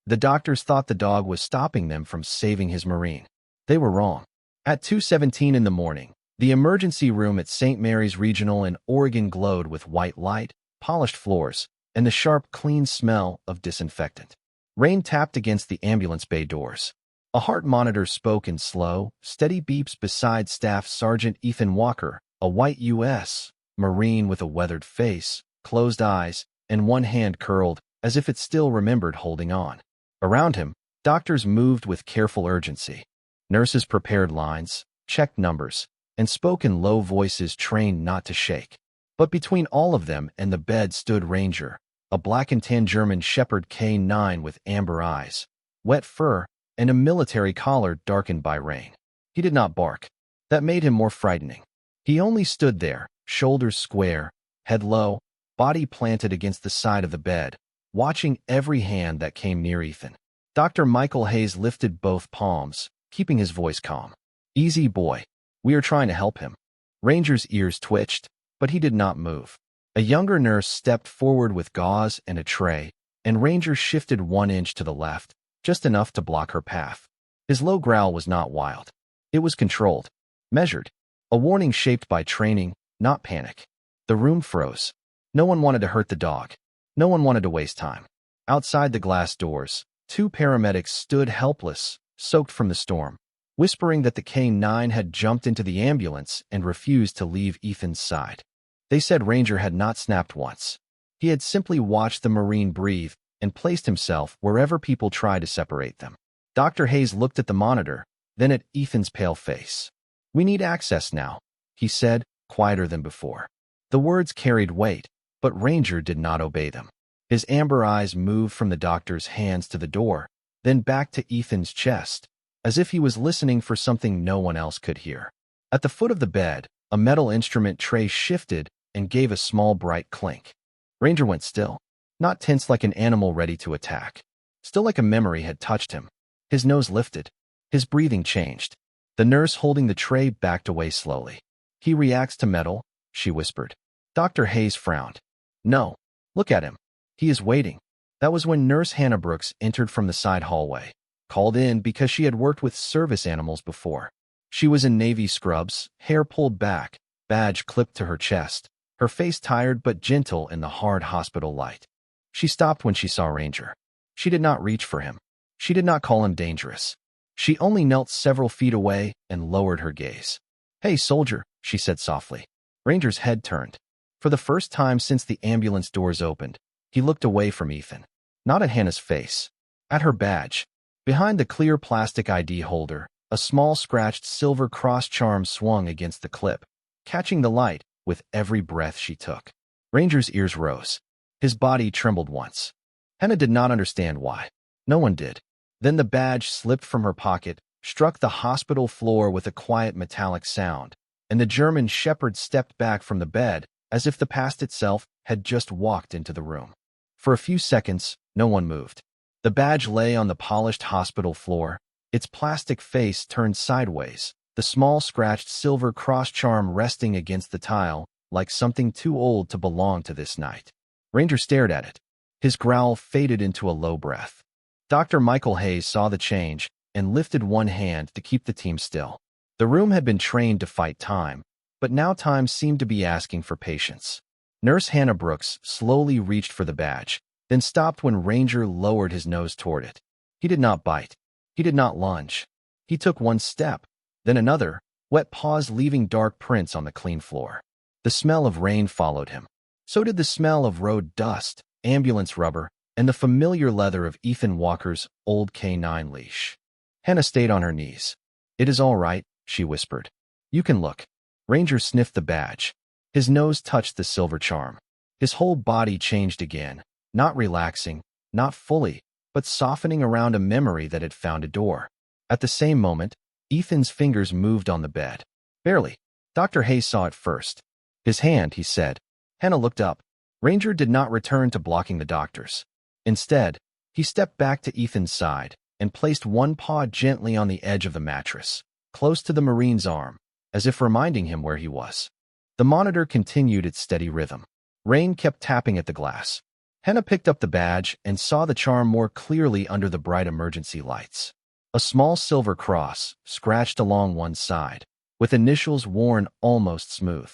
The doctors thought the dog was stopping them from saving his Marine. They were wrong. At 2:17 in the morning, the emergency room at St. Mary's Regional in Oregon glowed with white light, polished floors, and the sharp, clean smell of disinfectant. Rain tapped against the ambulance bay doors. A heart monitor spoke in slow, steady beeps beside Staff Sergeant Ethan Walker, a white U.S. Marine with a weathered face, closed eyes, and one hand curled, as if it still remembered holding on. Around him, doctors moved with careful urgency. Nurses prepared lines, checked numbers, and spoke in low voices trained not to shake. But between all of them and the bed stood Ranger, a black and tan German Shepherd K9 with amber eyes, wet fur, and a military collar darkened by rain. He did not bark. That made him more frightening. He only stood there, shoulders square, head low, body planted against the side of the bed, watching every hand that came near Ethan. Dr. Michael Hayes lifted both palms, keeping his voice calm. "Easy, boy. We are trying to help him." Ranger's ears twitched, but he did not move. A younger nurse stepped forward with gauze and a tray, and Ranger shifted 1 inch to the left, just enough to block her path. His low growl was not wild. It was controlled, measured, a warning shaped by training, not panic. The room froze. No one wanted to hurt the dog. No one wanted to waste time. Outside the glass doors, 2 paramedics stood helpless, soaked from the storm, whispering that the K9 had jumped into the ambulance and refused to leave Ethan's side. They said Ranger had not snapped once. He had simply watched the Marine breathe and placed himself wherever people tried to separate them. Dr. Hayes looked at the monitor, then at Ethan's pale face. "We need access now," he said, quieter than before. The words carried weight, but Ranger did not obey them. His amber eyes moved from the doctor's hands to the door, then back to Ethan's chest, as if he was listening for something no one else could hear. At the foot of the bed, a metal instrument tray shifted and gave a small bright clink. Ranger went still, not tense like an animal ready to attack. Still like a memory had touched him. His nose lifted. His breathing changed. The nurse holding the tray backed away slowly. "He reacts to metal," she whispered. Dr. Hayes frowned. "No. Look at him. He is waiting." That was when Nurse Hannah Brooks entered from the side hallway, called in because she had worked with service animals before. She was in navy scrubs, hair pulled back, badge clipped to her chest, her face tired but gentle in the hard hospital light. She stopped when she saw Ranger. She did not reach for him. She did not call him dangerous. She only knelt several feet away and lowered her gaze. "Hey, soldier," she said softly. Ranger's head turned. For the first time since the ambulance doors opened, he looked away from Ethan. Not at Hannah's face. At her badge. Behind the clear plastic ID holder, a small scratched silver cross charm swung against the clip, catching the light with every breath she took. Ranger's ears rose. His body trembled once. Hannah did not understand why. No one did. Then the badge slipped from her pocket, struck the hospital floor with a quiet metallic sound, and the German Shepherd stepped back from the bed as if the past itself had just walked into the room. For a few seconds, no one moved. The badge lay on the polished hospital floor, its plastic face turned sideways, the small scratched silver cross charm resting against the tile like something too old to belong to this night. Ranger stared at it. His growl faded into a low breath. Dr. Michael Hayes saw the change and lifted one hand to keep the team still. The room had been trained to fight time, but now time seemed to be asking for patience. Nurse Hannah Brooks slowly reached for the badge, then stopped when Ranger lowered his nose toward it. He did not bite. He did not lunge. He took one step, then another, wet paws leaving dark prints on the clean floor. The smell of rain followed him. So did the smell of road dust, ambulance rubber, and the familiar leather of Ethan Walker's old K9 leash. Hannah stayed on her knees. "It is all right," she whispered. "You can look." Ranger sniffed the badge. His nose touched the silver charm. His whole body changed again, not relaxing, not fully, but softening around a memory that had found a door. At the same moment, Ethan's fingers moved on the bed. Barely. Dr. Hayes saw it first. "His hand," he said. Hannah looked up. Ranger did not return to blocking the doctors. Instead, he stepped back to Ethan's side and placed one paw gently on the edge of the mattress, close to the Marine's arm, as if reminding him where he was. The monitor continued its steady rhythm. Rain kept tapping at the glass. Hannah picked up the badge and saw the charm more clearly under the bright emergency lights. A small silver cross, scratched along one side, with initials worn almost smooth.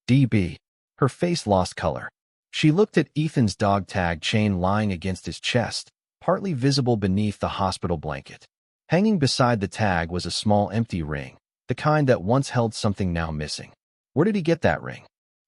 DB. Her face lost color. She looked at Ethan's dog tag chain lying against his chest, partly visible beneath the hospital blanket. Hanging beside the tag was a small empty ring, the kind that once held something now missing. Where did he get that ring?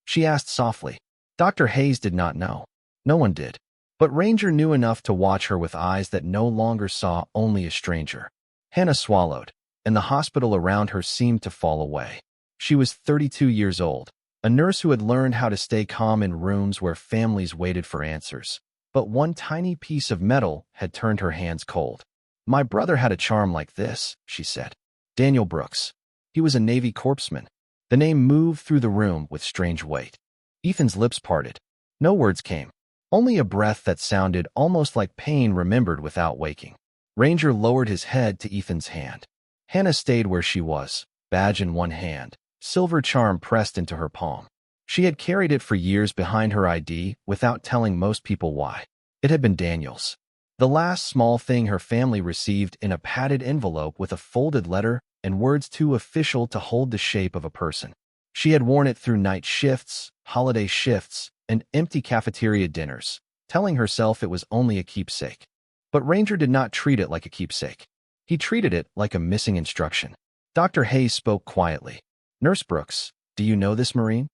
She asked softly. Dr. Hayes did not know. No one did. But Ranger knew enough to watch her with eyes that no longer saw only a stranger. Hannah swallowed, and the hospital around her seemed to fall away. She was 32 years old, a nurse who had learned how to stay calm in rooms where families waited for answers. But one tiny piece of metal had turned her hands cold. My brother had a charm like this, she said. Daniel Brooks. He was a Navy corpsman. The name moved through the room with strange weight. Ethan's lips parted. No words came. Only a breath that sounded almost like pain remembered without waking. Ranger lowered his head to Ethan's hand. Hannah stayed where she was, badge in one hand, silver charm pressed into her palm. She had carried it for years behind her ID without telling most people why. It had been Daniel's. The last small thing her family received in a padded envelope with a folded letter and words too official to hold the shape of a person. She had worn it through night shifts, holiday shifts, and empty cafeteria dinners, telling herself it was only a keepsake. But Ranger did not treat it like a keepsake. He treated it like a missing instruction. Dr. Hayes spoke quietly. Nurse Brooks, do you know this Marine?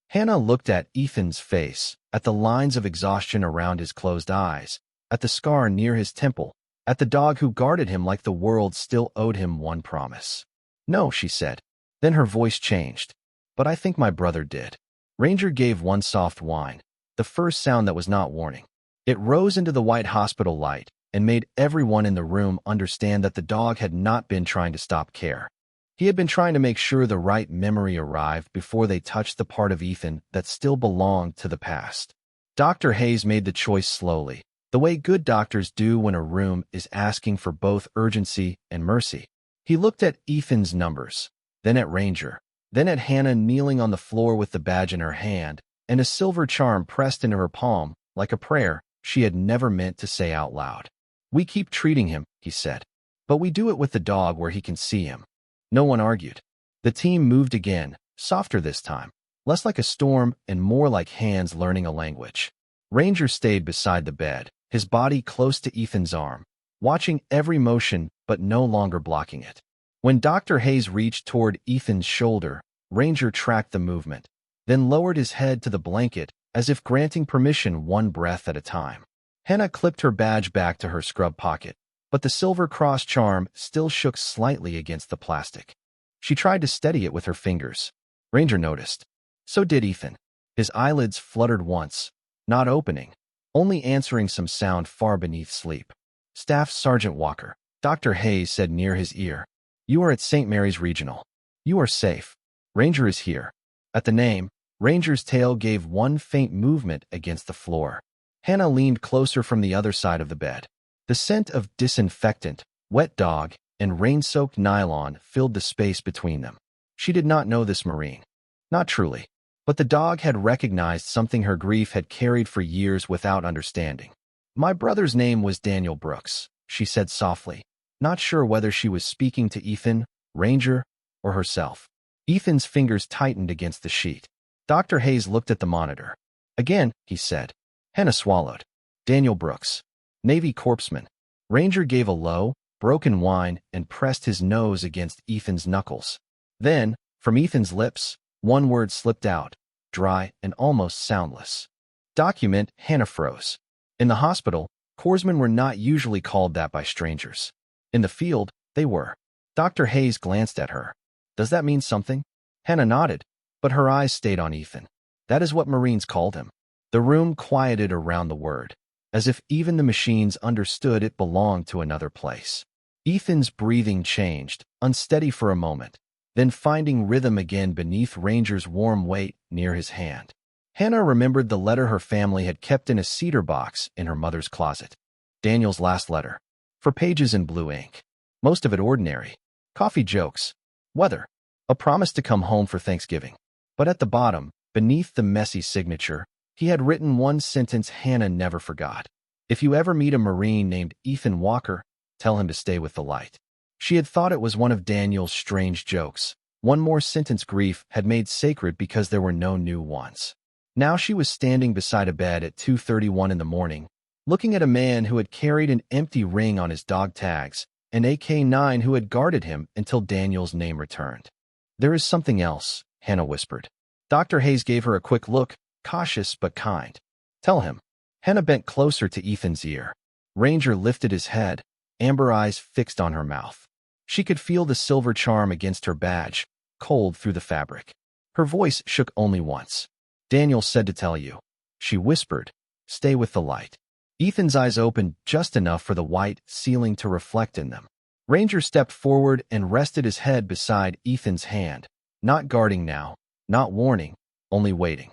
Hannah looked at Ethan's face, at the lines of exhaustion around his closed eyes, at the scar near his temple, at the dog who guarded him like the world still owed him one promise. No, she said. Then her voice changed. But I think my brother did. Ranger gave one soft whine, the first sound that was not warning. It rose into the white hospital light and made everyone in the room understand that the dog had not been trying to stop care. He had been trying to make sure the right memory arrived before they touched the part of Ethan that still belonged to the past. Dr. Hayes made the choice slowly, the way good doctors do when a room is asking for both urgency and mercy. He looked at Ethan's numbers, then at Ranger, then at Hannah kneeling on the floor with the badge in her hand and a silver charm pressed into her palm, like a prayer she had never meant to say out loud. We keep treating him, he said, but we do it with the dog where he can see him. No one argued. The team moved again, softer this time, less like a storm and more like hands learning a language. Ranger stayed beside the bed, his body close to Ethan's arm, watching every motion but no longer blocking it. When Dr. Hayes reached toward Ethan's shoulder, Ranger tracked the movement, then lowered his head to the blanket as if granting permission one breath at a time. Hannah clipped her badge back to her scrub pocket, but the silver cross charm still shook slightly against the plastic. She tried to steady it with her fingers. Ranger noticed. So did Ethan. His eyelids fluttered once, not opening, only answering some sound far beneath sleep. Staff Sergeant Walker, Dr. Hayes said near his ear. You are at St. Mary's Regional. You are safe. Ranger is here. At the name, Ranger's tail gave one faint movement against the floor. Hannah leaned closer from the other side of the bed. The scent of disinfectant, wet dog, and rain-soaked nylon filled the space between them. She did not know this Marine. Not truly. But the dog had recognized something her grief had carried for years without understanding. My brother's name was Daniel Brooks, she said softly, not sure whether she was speaking to Ethan, Ranger, or herself. Ethan's fingers tightened against the sheet. Dr. Hayes looked at the monitor. Again, he said. Hannah swallowed. Daniel Brooks. Navy corpsman. Ranger gave a low, broken whine and pressed his nose against Ethan's knuckles. Then, from Ethan's lips, one word slipped out, dry and almost soundless. Document. Hannah froze. In the hospital, corpsmen were not usually called that by strangers. In the field, they were. Dr. Hayes glanced at her. Does that mean something? Hannah nodded, but her eyes stayed on Ethan. That is what Marines called him. The room quieted around the word, as if even the machines understood it belonged to another place. Ethan's breathing changed, unsteady for a moment, then finding rhythm again beneath Ranger's warm weight near his hand. Hannah remembered the letter her family had kept in a cedar box in her mother's closet. Daniel's last letter. 4 pages in blue ink. Most of it ordinary. Coffee jokes. Weather. A promise to come home for Thanksgiving. But at the bottom, beneath the messy signature, He had written one sentence Hannah never forgot. If you ever meet a Marine named Ethan Walker, tell him to stay with the light. She had thought it was one of Daniel's strange jokes. One more sentence grief had made sacred because there were no new ones. Now she was standing beside a bed at 2:31 in the morning, looking at a man who had carried an empty ring on his dog tags, an AK-9 who had guarded him until Daniel's name returned. There is something else, Hannah whispered. Dr. Hayes gave her a quick look, cautious but kind. Tell him. Hannah bent closer to Ethan's ear. Ranger lifted his head, amber eyes fixed on her mouth. She could feel the silver charm against her badge, cold through the fabric. Her voice shook only once. Daniel said to tell you. She whispered, stay with the light. Ethan's eyes opened just enough for the white ceiling to reflect in them. Ranger stepped forward and rested his head beside Ethan's hand, not guarding now, not warning, only waiting.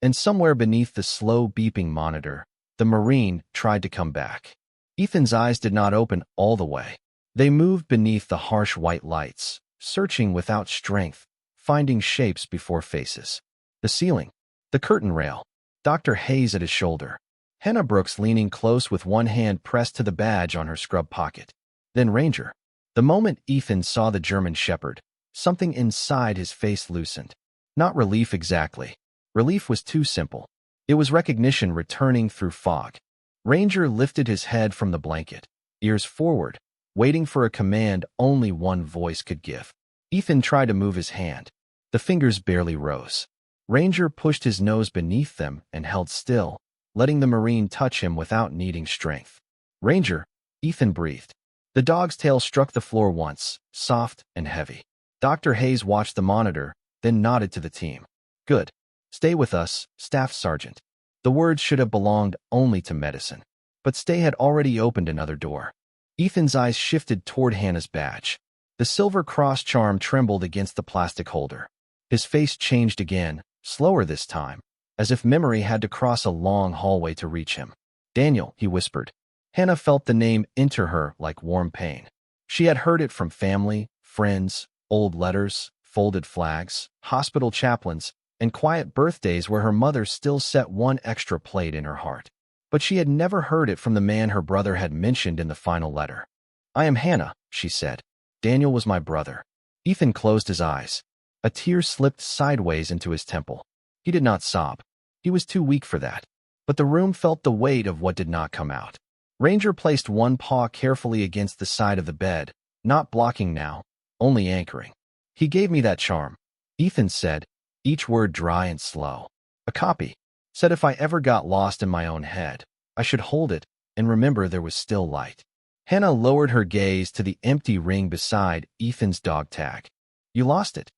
And somewhere beneath the slow beeping monitor, the Marine tried to come back. Ethan's eyes did not open all the way. They moved beneath the harsh white lights, searching without strength, finding shapes before faces. The ceiling, the curtain rail, Dr. Hayes at his shoulder. Hannah Brooks leaning close with one hand pressed to the badge on her scrub pocket. Then Ranger. The moment Ethan saw the German Shepherd, something inside his face loosened. Not relief exactly. Relief was too simple. It was recognition returning through fog. Ranger lifted his head from the blanket, ears forward, waiting for a command only one voice could give. Ethan tried to move his hand. The fingers barely rose. Ranger pushed his nose beneath them and held still, letting the Marine touch him without needing strength. Ranger, Ethan breathed. The dog's tail struck the floor once, soft and heavy. Dr. Hayes watched the monitor, then nodded to the team. Good. Stay with us, Staff Sergeant. The words should have belonged only to medicine. But stay had already opened another door. Ethan's eyes shifted toward Hannah's badge. The silver cross charm trembled against the plastic holder. His face changed again, slower this time, as if memory had to cross a long hallway to reach him. Daniel, he whispered. Hannah felt the name enter her like warm pain. She had heard it from family, friends, old letters, folded flags, hospital chaplains, and quiet birthdays where her mother still set one extra plate in her heart. But she had never heard it from the man her brother had mentioned in the final letter. I am Hannah, she said. Daniel was my brother. Ethan closed his eyes. A tear slipped sideways into his temple. He did not sob. He was too weak for that. But the room felt the weight of what did not come out. Ranger placed one paw carefully against the side of the bed, not blocking now, only anchoring. He gave me that charm, Ethan said, each word dry and slow. A copy. Said if I ever got lost in my own head, I should hold it and remember there was still light. Hannah lowered her gaze to the empty ring beside Ethan's dog tag. You lost it.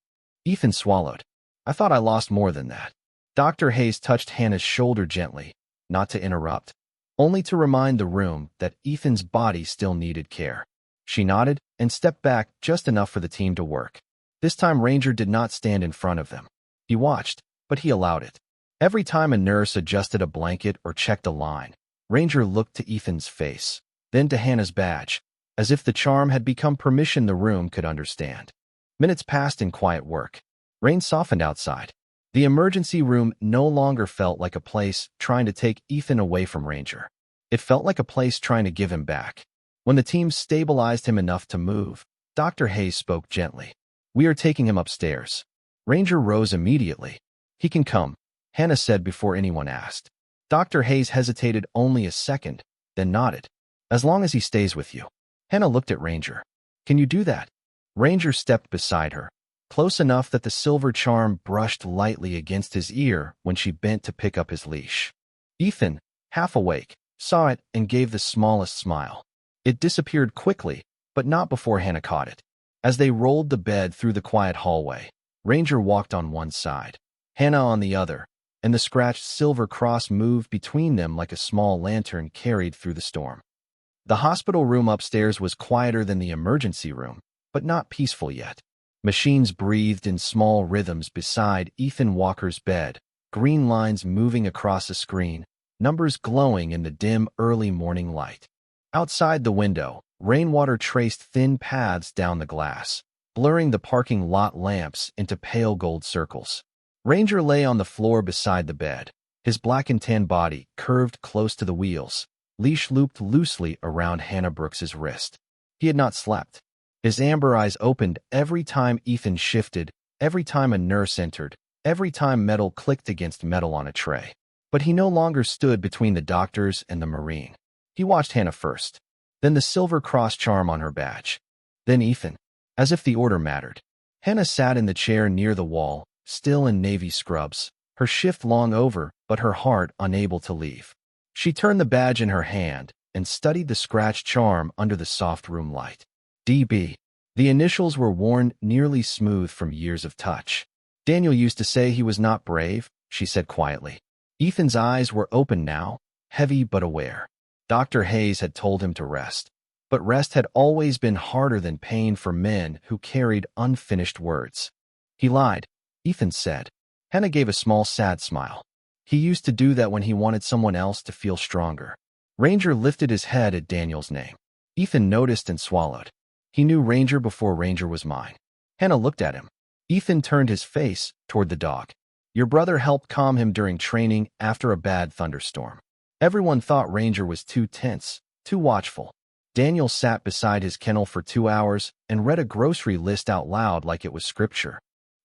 Ethan swallowed. I thought I lost more than that. Dr. Hayes touched Hannah's shoulder gently, not to interrupt, only to remind the room that Ethan's body still needed care. She nodded and stepped back just enough for the team to work. This time Ranger did not stand in front of them. He watched, but he allowed it. Every time a nurse adjusted a blanket or checked a line, Ranger looked to Ethan's face, then to Hannah's badge, as if the charm had become permission the room could understand. Minutes passed in quiet work. Rain softened outside. The emergency room no longer felt like a place trying to take Ethan away from Ranger. It felt like a place trying to give him back. When the team stabilized him enough to move, Dr. Hayes spoke gently. We are taking him upstairs. Ranger rose immediately. He can come, Hannah said before anyone asked. Dr. Hayes hesitated only a second, then nodded. As long as he stays with you. Hannah looked at Ranger. Can you do that? Ranger stepped beside her, close enough that the silver charm brushed lightly against his ear when she bent to pick up his leash. Ethan, half awake, saw it and gave the smallest smile. It disappeared quickly, but not before Hannah caught it. As they rolled the bed through the quiet hallway, Ranger walked on one side, Hannah on the other, and the scratched silver cross moved between them like a small lantern carried through the storm. The hospital room upstairs was quieter than the emergency room, but not peaceful yet. Machines breathed in small rhythms beside Ethan Walker's bed, green lines moving across the screen, numbers glowing in the dim early morning light. Outside the window, rainwater traced thin paths down the glass, blurring the parking lot lamps into pale gold circles. Ranger lay on the floor beside the bed, His black and tan body curved close to the wheels, leash looped loosely around Hannah Brooks's wrist. He had not slept. His amber eyes opened every time Ethan shifted, every time a nurse entered, every time metal clicked against metal on a tray. But he no longer stood between the doctors and the Marine. He watched Hannah first, then the silver cross charm on her badge, then Ethan, as if the order mattered. Hannah sat in the chair near the wall, still in navy scrubs, her shift long over, but her heart unable to leave. She turned the badge in her hand and studied the scratch charm under the soft room light. DB. The initials were worn nearly smooth from years of touch. Daniel used to say he was not brave, she said quietly. Ethan's eyes were open now, heavy but aware. Dr. Hayes had told him to rest. But rest had always been harder than pain for men who carried unfinished words. He lied, Ethan said. Hannah gave a small sad smile. He used to do that when he wanted someone else to feel stronger. Ranger lifted his head at Daniel's name. Ethan noticed and swallowed. He knew Ranger before Ranger was mine. Hannah looked at him. Ethan turned his face toward the dog. Your brother helped calm him during training after a bad thunderstorm. Everyone thought Ranger was too tense, too watchful. Daniel sat beside his kennel for 2 hours and read a grocery list out loud like it was scripture.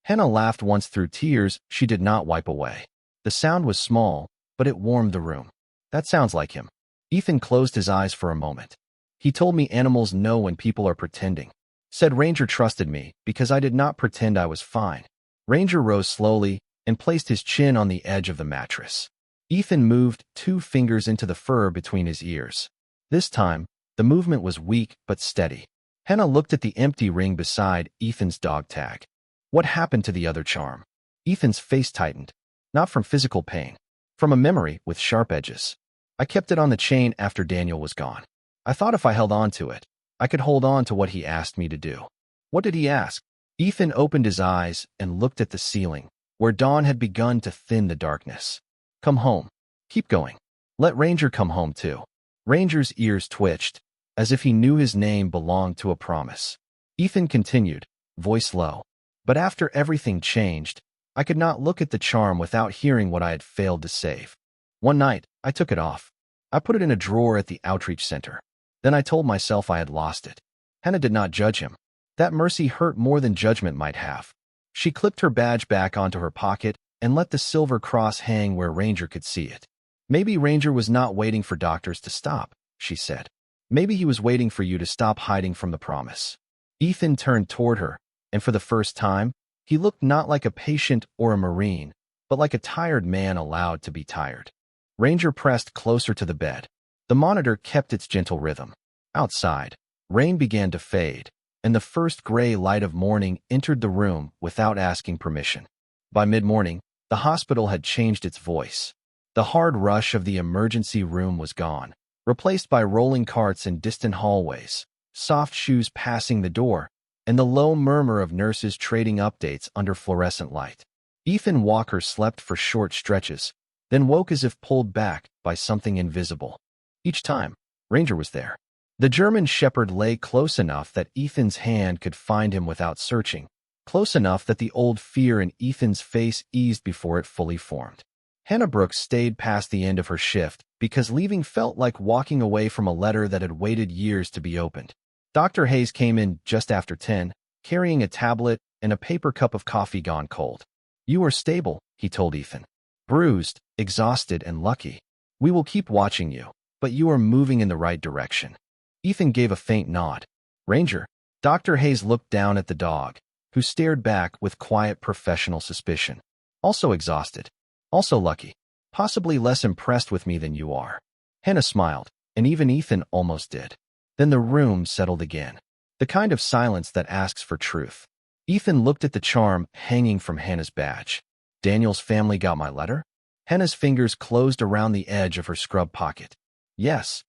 Hannah laughed once through tears she did not wipe away. The sound was small, but it warmed the room. That sounds like him. Ethan closed his eyes for a moment. He told me animals know when people are pretending. Said Ranger trusted me because I did not pretend I was fine. Ranger rose slowly and placed his chin on the edge of the mattress. Ethan moved 2 fingers into the fur between his ears. This time, the movement was weak but steady. Hannah looked at the empty ring beside Ethan's dog tag. What happened to the other charm? Ethan's face tightened. Not from physical pain. From a memory with sharp edges. I kept it on the chain after Daniel was gone. I thought if I held on to it, I could hold on to what he asked me to do. What did he ask? Ethan opened his eyes and looked at the ceiling, where dawn had begun to thin the darkness. Come home. Keep going. Let Ranger come home too. Ranger's ears twitched, as if he knew his name belonged to a promise. Ethan continued, voice low. But after everything changed, I could not look at the charm without hearing what I had failed to save. One night, I took it off. I put it in a drawer at the outreach center. Then I told myself I had lost it. Hannah did not judge him. That mercy hurt more than judgment might have. She clipped her badge back onto her pocket and let the silver cross hang where Ranger could see it. Maybe Ranger was not waiting for doctors to stop, she said. Maybe he was waiting for you to stop hiding from the promise. Ethan turned toward her, and for the first time, he looked not like a patient or a Marine, but like a tired man allowed to be tired. Ranger pressed closer to the bed. The monitor kept its gentle rhythm. Outside, rain began to fade, and the first gray light of morning entered the room without asking permission. By mid-morning, the hospital had changed its voice. The hard rush of the emergency room was gone, replaced by rolling carts in distant hallways, soft shoes passing the door, and the low murmur of nurses trading updates under fluorescent light. Ethan Walker slept for short stretches, then woke as if pulled back by something invisible. Each time, Ranger was there. The German shepherd lay close enough that Ethan's hand could find him without searching, close enough that the old fear in Ethan's face eased before it fully formed. Hannah Brooks stayed past the end of her shift because leaving felt like walking away from a letter that had waited years to be opened. Dr. Hayes came in just after 10, carrying a tablet and a paper cup of coffee gone cold. You are stable, he told Ethan. Bruised, exhausted, and lucky. We will keep watching you, but you are moving in the right direction. Ethan gave a faint nod. Ranger. Dr. Hayes looked down at the dog, who stared back with quiet professional suspicion. Also exhausted. Also lucky. Possibly less impressed with me than you are. Hannah smiled, and even Ethan almost did. Then the room settled again. The kind of silence that asks for truth. Ethan looked at the charm hanging from Hannah's badge. Daniel's family got my letter? Hannah's fingers closed around the edge of her scrub pocket. Yes.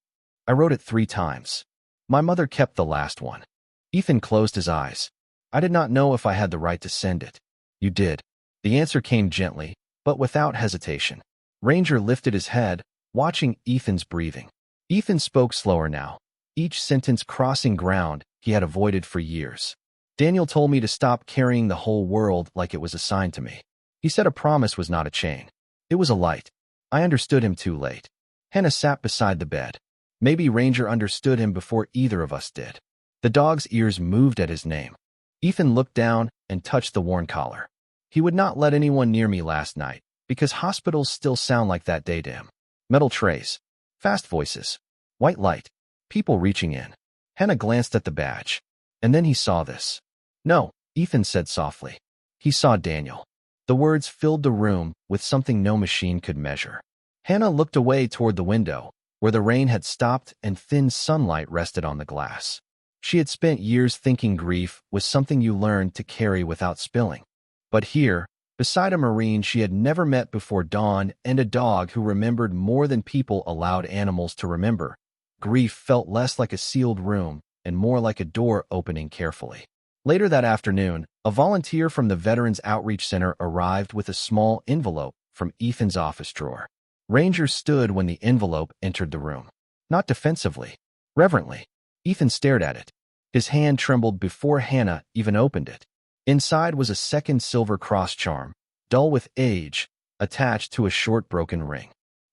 I wrote it 3 times. My mother kept the last one. Ethan closed his eyes. I did not know if I had the right to send it. You did. The answer came gently, but without hesitation. Ranger lifted his head, watching Ethan's breathing. Ethan spoke slower now, each sentence crossing ground he had avoided for years. Daniel told me to stop carrying the whole world like it was assigned to me. He said a promise was not a chain. It was a light. I understood him too late. Hannah sat beside the bed. Maybe Ranger understood him before either of us did. The dog's ears moved at his name. Ethan looked down and touched the worn collar. He would not let anyone near me last night, because hospitals still sound like that day to him. Metal trays, fast voices, white light, people reaching in. Hannah glanced at the badge. And then he saw this. No, Ethan said softly. He saw Daniel. The words filled the room with something no machine could measure. Hannah looked away toward the window, where the rain had stopped and thin sunlight rested on the glass. She had spent years thinking grief was something you learned to carry without spilling. But here, beside a Marine she had never met before dawn and a dog who remembered more than people allowed animals to remember, grief felt less like a sealed room and more like a door opening carefully. Later that afternoon, a volunteer from the Veterans Outreach Center arrived with a small envelope from Ethan's office drawer. Ranger stood when the envelope entered the room. Not defensively, reverently. Ethan stared at it. His hand trembled before Hannah even opened it. Inside was a second silver cross charm, dull with age, attached to a short broken ring.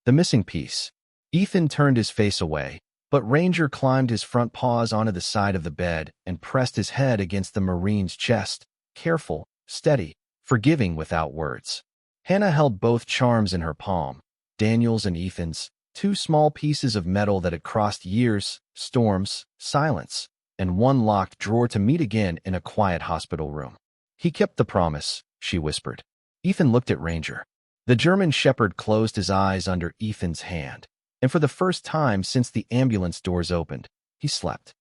The missing piece. Ethan turned his face away, but Ranger climbed his front paws onto the side of the bed and pressed his head against the Marine's chest, careful, steady, forgiving without words. Hannah held both charms in her palm, Daniel's and Ethan's, two small pieces of metal that had crossed years, storms, silence, and one locked drawer to meet again in a quiet hospital room. He kept the promise, she whispered. Ethan looked at Ranger. The German shepherd closed his eyes under Ethan's hand, and for the first time since the ambulance doors opened, he slept.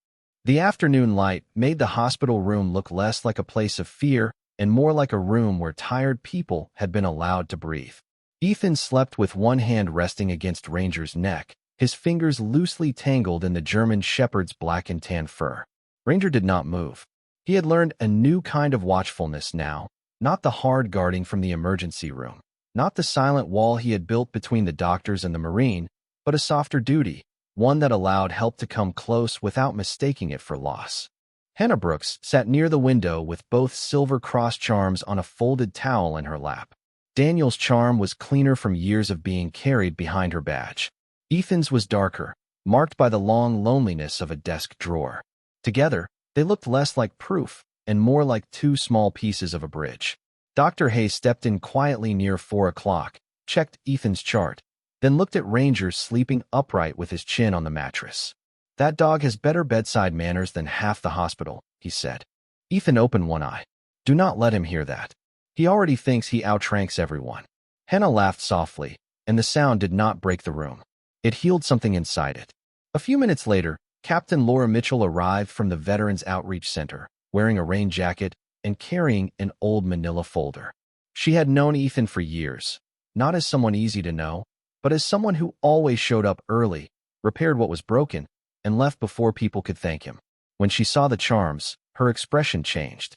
The afternoon light made the hospital room look less like a place of fear and more like a room where tired people had been allowed to breathe. Ethan slept with one hand resting against Ranger's neck, his fingers loosely tangled in the German shepherd's black and tan fur. Ranger did not move. He had learned a new kind of watchfulness now, not the hard guarding from the emergency room, not the silent wall he had built between the doctors and the Marine, but a softer duty, one that allowed help to come close without mistaking it for loss. Hannah Brooks sat near the window with both silver cross charms on a folded towel in her lap. Daniel's charm was cleaner from years of being carried behind her badge. Ethan's was darker, marked by the long loneliness of a desk drawer. Together, they looked less like proof and more like two small pieces of a bridge. Dr. Hayes stepped in quietly near 4 o'clock, checked Ethan's chart, then looked at Ranger sleeping upright with his chin on the mattress. That dog has better bedside manners than half the hospital, he said. Ethan opened one eye. Do not let him hear that. He already thinks he outranks everyone. Hannah laughed softly, and the sound did not break the room. It healed something inside it. A few minutes later, Captain Laura Mitchell arrived from the Veterans Outreach Center, wearing a rain jacket and carrying an old manila folder. She had known Ethan for years, not as someone easy to know, but as someone who always showed up early, repaired what was broken, and left before people could thank him. When she saw the charms, her expression changed.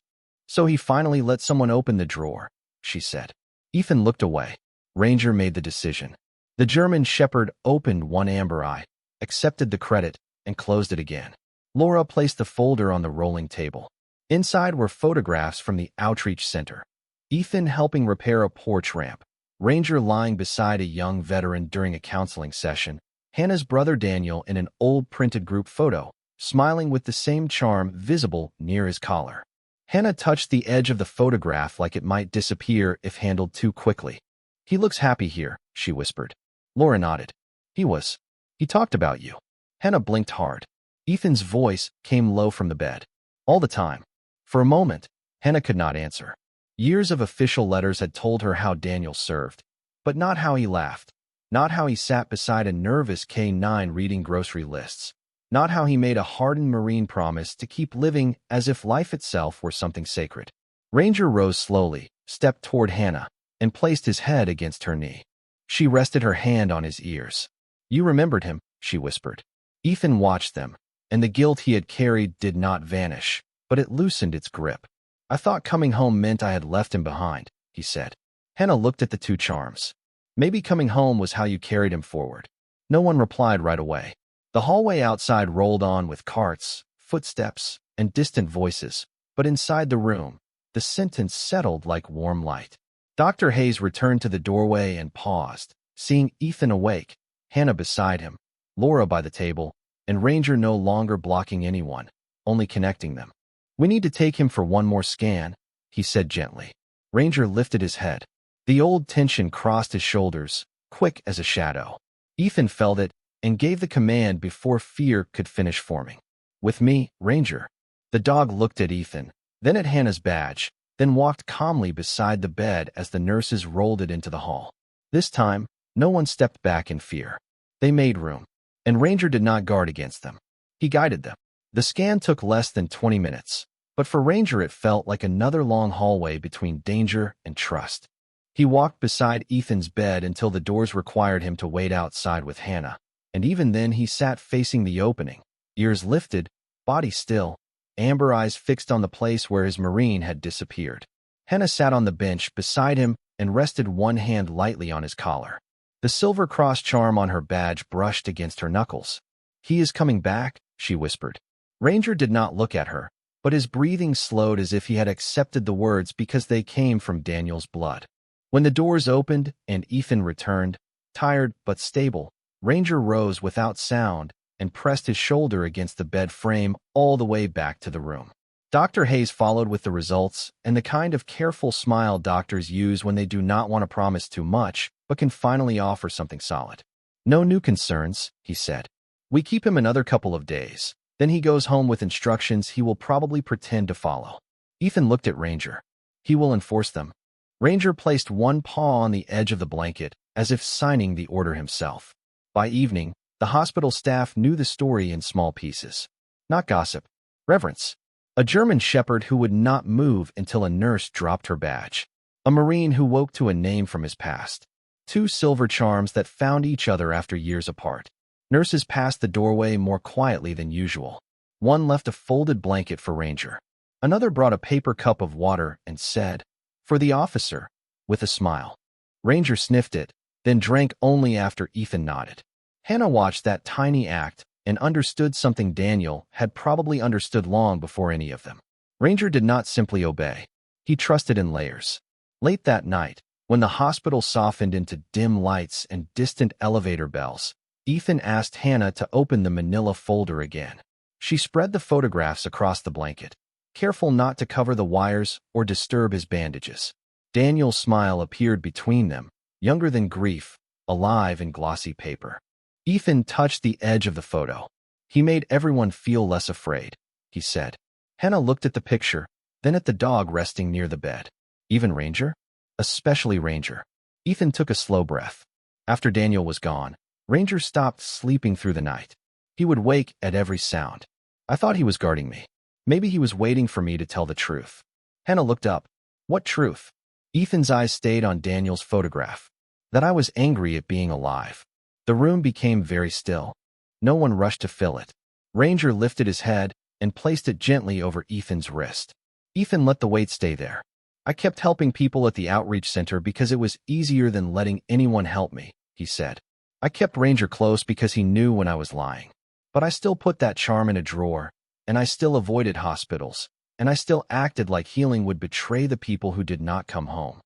So he finally let someone open the drawer, she said. Ethan looked away. Ranger made the decision. The German shepherd opened one amber eye, accepted the credit, and closed it again. Laura placed the folder on the rolling table. Inside were photographs from the outreach center. Ethan helping repair a porch ramp. Ranger lying beside a young veteran during a counseling session. Hannah's brother Daniel in an old printed group photo, smiling with the same charm visible near his collar. Hannah touched the edge of the photograph like it might disappear if handled too quickly. He looks happy here, she whispered. Laura nodded. He was. He talked about you. Hannah blinked hard. Ethan's voice came low from the bed. All the time. For a moment, Hannah could not answer. Years of official letters had told her how Daniel served, but not how he laughed, not how he sat beside a nervous K-9 reading grocery lists, not how he made a hardened Marine promise to keep living as if life itself were something sacred. Ranger rose slowly, stepped toward Hannah, and placed his head against her knee. She rested her hand on his ears. You remembered him, she whispered. Ethan watched them, and the guilt he had carried did not vanish, but it loosened its grip. I thought coming home meant I had left him behind, he said. Hannah looked at the two charms. Maybe coming home was how you carried him forward. No one replied right away. The hallway outside rolled on with carts, footsteps, and distant voices, but inside the room, the sentence settled like warm light. Dr. Hayes returned to the doorway and paused, Seeing Ethan awake, Hannah beside him, Laura by the table, and Ranger no longer blocking anyone, only connecting them. "We need to take him for one more scan," he said gently. Ranger lifted his head. The old tension crossed his shoulders, quick as a shadow. Ethan felt it and gave the command before fear could finish forming. "With me, Ranger." The dog looked at Ethan, then at Hannah's badge, then walked calmly beside the bed as the nurses rolled it into the hall. This time, no one stepped back in fear. They made room, and Ranger did not guard against them. He guided them. The scan took less than 20 minutes, but for Ranger it felt like another long hallway between danger and trust. He walked beside Ethan's bed until the doors required him to wait outside with Hannah, and even then he sat facing the opening, ears lifted, body still, amber eyes fixed on the place where his Marine had disappeared. Hannah sat on the bench beside him and rested one hand lightly on his collar. The silver cross charm on her badge brushed against her knuckles. "He is coming back," she whispered. Ranger did not look at her, but his breathing slowed as if he had accepted the words because they came from Daniel's blood. When the doors opened and Ethan returned, tired but stable, Ranger rose without sound and pressed his shoulder against the bed frame all the way back to the room. Dr. Hayes followed with the results and the kind of careful smile doctors use when they do not want to promise too much but can finally offer something solid. "No new concerns," he said. "We keep him another couple of days. Then he goes home with instructions he will probably pretend to follow." Ethan looked at Ranger. "He will enforce them." Ranger placed one paw on the edge of the blanket, as if signing the order himself. By evening, the hospital staff knew the story in small pieces. Not gossip, reverence. A German shepherd who would not move until a nurse dropped her badge. A Marine who woke to a name from his past. Two silver charms that found each other after years apart. Nurses passed the doorway more quietly than usual. One left a folded blanket for Ranger. Another brought a paper cup of water and said, "For the officer," with a smile. Ranger sniffed it, then drank only after Ethan nodded. Hannah watched that tiny act and understood something Daniel had probably understood long before any of them. Ranger did not simply obey. He trusted in layers. Late that night, when the hospital softened into dim lights and distant elevator bells, Ethan asked Hannah to open the manila folder again. She spread the photographs across the blanket, careful not to cover the wires or disturb his bandages. Daniel's smile appeared between them, younger than grief, alive in glossy paper. Ethan touched the edge of the photo. "He made everyone feel less afraid," he said. Hannah looked at the picture, then at the dog resting near the bed. "Even Ranger?" "Especially Ranger." Ethan took a slow breath. After Daniel was gone, Ranger stopped sleeping through the night. He would wake at every sound. "I thought he was guarding me. Maybe he was waiting for me to tell the truth." Hannah looked up. "What truth?" Ethan's eyes stayed on Daniel's photograph. "That I was angry at being alive." The room became very still. No one rushed to fill it. Ranger lifted his head and placed it gently over Ethan's wrist. Ethan let the weight stay there. "I kept helping people at the outreach center because it was easier than letting anyone help me," he said. "I kept Ranger close because he knew when I was lying. But I still put that charm in a drawer, and I still avoided hospitals, and I still acted like healing would betray the people who did not come home."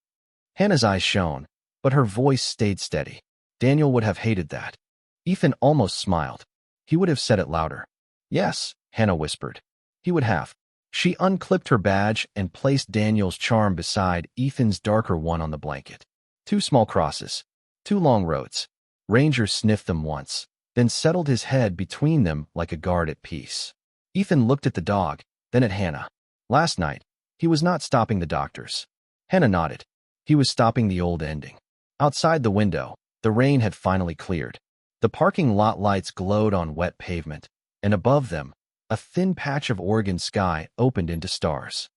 Hannah's eyes shone, but her voice stayed steady. Daniel would have hated that. Ethan almost smiled. He would have said it louder. "Yes," Hannah whispered. "He would have." She unclipped her badge and placed Daniel's charm beside Ethan's darker one on the blanket. Two small crosses. Two long roads. Ranger sniffed them once, then settled his head between them like a guard at peace. Ethan looked at the dog, then at Hannah. Last night, he was not stopping the doctors. Hannah nodded. He was stopping the old ending. Outside the window, the rain had finally cleared. The parking lot lights glowed on wet pavement, and above them, a thin patch of Oregon sky opened into stars.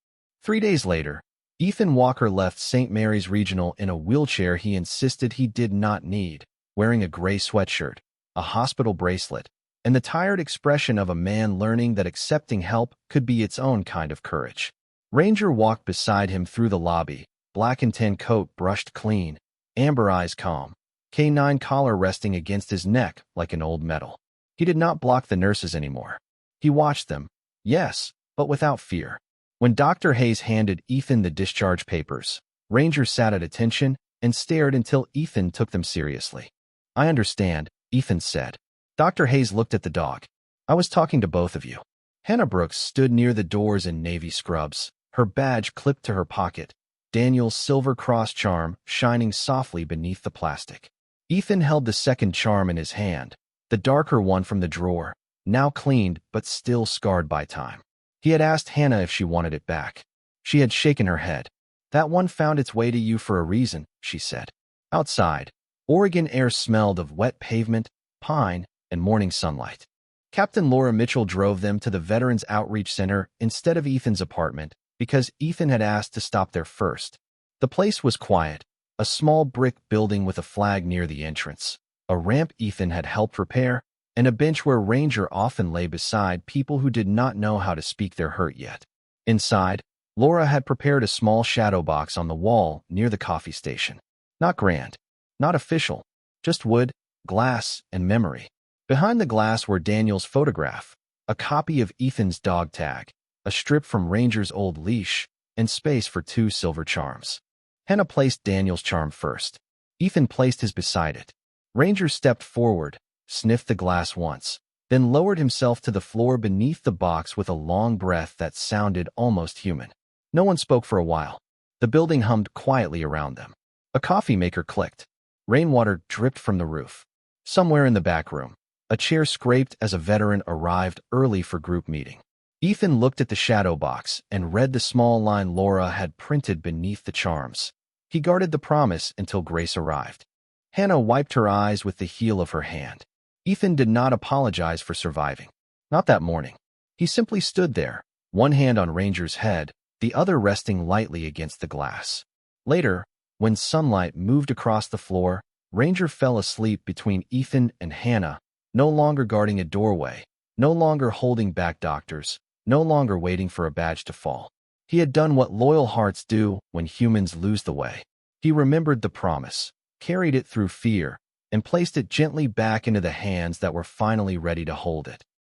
3 days later, Ethan Walker left St. Mary's Regional in a wheelchair he insisted he did not need, wearing a gray sweatshirt, a hospital bracelet, and the tired expression of a man learning that accepting help could be its own kind of courage. Ranger walked beside him through the lobby, black and tan coat brushed clean, amber eyes calm, K9 collar resting against his neck like an old medal. He did not block the nurses anymore. He watched them, yes, but without fear. When Dr. Hayes handed Ethan the discharge papers, Ranger sat at attention and stared until Ethan took them seriously. "I understand," Ethan said. Dr. Hayes looked at the dog. "I was talking to both of you." Hannah Brooks stood near the doors in navy scrubs, her badge clipped to her pocket, Daniel's silver cross charm shining softly beneath the plastic. Ethan held the second charm in his hand, the darker one from the drawer, now cleaned but still scarred by time. He had asked Hannah if she wanted it back. She had shaken her head. "That one found its way to you for a reason," she said. Outside, Oregon air smelled of wet pavement, pine, and morning sunlight. Captain Laura Mitchell drove them to the Veterans Outreach Center instead of Ethan's apartment because Ethan had asked to stop there first. The place was quiet, a small brick building with a flag near the entrance, a ramp Ethan had helped repair, and a bench where Ranger often lay beside people who did not know how to speak their hurt yet. Inside, Laura had prepared a small shadow box on the wall near the coffee station. Not grand, not official, just wood, glass, and memory. Behind the glass were Daniel's photograph, a copy of Ethan's dog tag, a strip from Ranger's old leash, and space for 2 silver charms. Hannah placed Daniel's charm first. Ethan placed his beside it. Ranger stepped forward, sniffed the glass once, then lowered himself to the floor beneath the box with a long breath that sounded almost human. No one spoke for a while. The building hummed quietly around them. A coffee maker clicked. Rainwater dripped from the roof. Somewhere in the back room, a chair scraped as a veteran arrived early for group meeting. Ethan looked at the shadow box and read the small line Laura had printed beneath the charms. He guarded the promise until Grace arrived. Hannah wiped her eyes with the heel of her hand. Ethan did not apologize for surviving. Not that morning. He simply stood there, one hand on Ranger's head, the other resting lightly against the glass. Later, when sunlight moved across the floor, Ranger fell asleep between Ethan and Hannah, no longer guarding a doorway, no longer holding back doctors, no longer waiting for a badge to fall. He had done what loyal hearts do when humans lose the way. He remembered the promise, carried it through fear, and placed it gently back into the hands that were finally ready to hold it.